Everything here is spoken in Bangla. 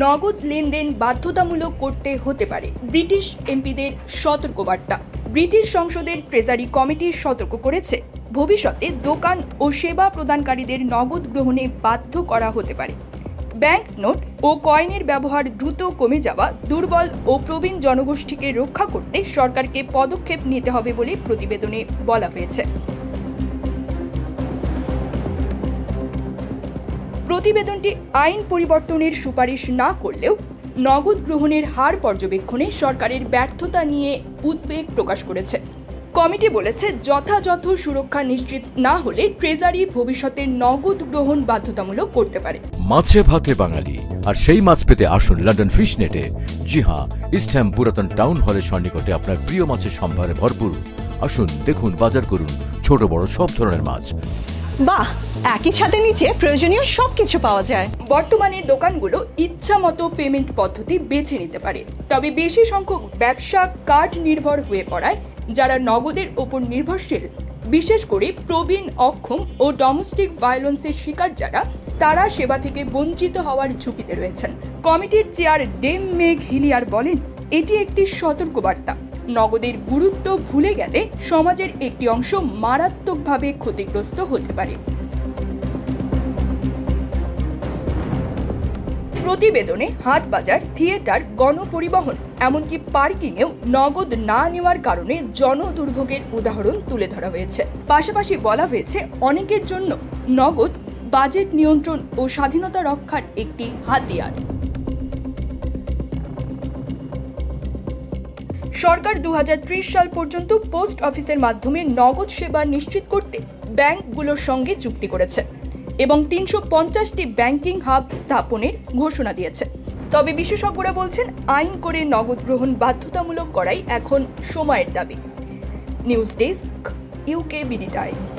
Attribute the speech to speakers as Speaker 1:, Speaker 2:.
Speaker 1: নগদ লেনদেন বাধ্যতামূলক করতে হতে পারে। ব্রিটিশ এমপিদের সতর্কবার্তা। ব্রিটিশ সংসদের ট্রেজারি কমিটি সতর্ক করেছে, ভবিষ্যতে দোকান ও সেবা প্রদানকারীদের নগদ গ্রহণে বাধ্য করা হতে পারে। ব্যাংক নোট ও কয়েনের ব্যবহার দ্রুত কমে যাওয়া দুর্বল ও প্রবীণ জনগোষ্ঠীকে রক্ষা করতে সরকারকে পদক্ষেপ নিতে হবে বলে প্রতিবেদনে বলা হয়েছে। প্রতিবেদনটি আইন পরিবর্তনের সুপারিশ না করলেও নগদ গ্রহণের হার পর্যবেক্ষণে সরকারের ব্যর্থতা নিয়ে উদ্বেগ প্রকাশ করেছে। কমিটি বলেছে, যথাযথ সুরক্ষা নিশ্চিত না হলে ট্রেজারি ভবিষ্যতে নগদ গ্রহণ বাধ্যতামূলক করতে পারে।
Speaker 2: মাছে ভাতে বাঙালি, আর সেই মাছ পেতে আসুন লন্ডন ফিশ নেটে। জি হ্যাঁ, ইস্টহ্যাম পুরাতন টাউন হলের সন্নিকটে আপনার প্রিয় মাছের সম্ভারে ভরপুর। আসুন, দেখুন, বাজার করুন ছোট বড় সব ধরনের মাছ।
Speaker 3: বাহ, একই ছাদের নিচে প্রয়োজনীয় সবকিছু পাওয়া যায়।
Speaker 1: বর্তমানে দোকানগুলো ইচ্ছা মতো পেমেন্ট পদ্ধতি বেছে নিতে পারে, তবে বেশি সংখ্যক ব্যবসা কার্ড নির্ভর হয়ে পড়ায় যারা নগদের ওপর নির্ভরশীল, বিশেষ করে প্রবীণ, অক্ষম ও ডোমেস্টিক ভায়োলেন্সের শিকার যারা, তারা সেবা থেকে বঞ্চিত হওয়ার ঝুঁকিতে রয়েছেন। কমিটির চেয়ার ডেম মেঘ হিলিয়ার বলেন, এটি একটি সতর্কবার্তা। নগদের গুরুত্ব ভুলে গেলে সমাজের একটি অংশ মারাত্মকভাবে ক্ষতিগ্রস্ত হতে পারে। প্রতিবেদনে হাট বাজার, থিয়েটার, গণপরিবহন, এমনকি পার্কিংয়েও নগদ না নেওয়ার কারণে জনদুর্ভোগের উদাহরণ তুলে ধরা হয়েছে। পাশাপাশি বলা হয়েছে, অনেকের জন্য নগদ বাজেট নিয়ন্ত্রণ ও স্বাধীনতা রক্ষার একটি হাতিয়ার। সরকার 2030 সাল পর্যন্ত পোস্ট অফিসের মাধ্যমে নগদ সেবা নিশ্চিত করতে ব্যাংকগুলোর সঙ্গে চুক্তি করেছে এবং 350টি ব্যাংকিং হাব স্থাপনের ঘোষণা দিয়েছে। তবে বিশেষজ্ঞরা বলছেন, আইন করে নগদ গ্রহণ বাধ্যতামূলক করাই এখন সময়ের দাবি। News desk, UKBD Times.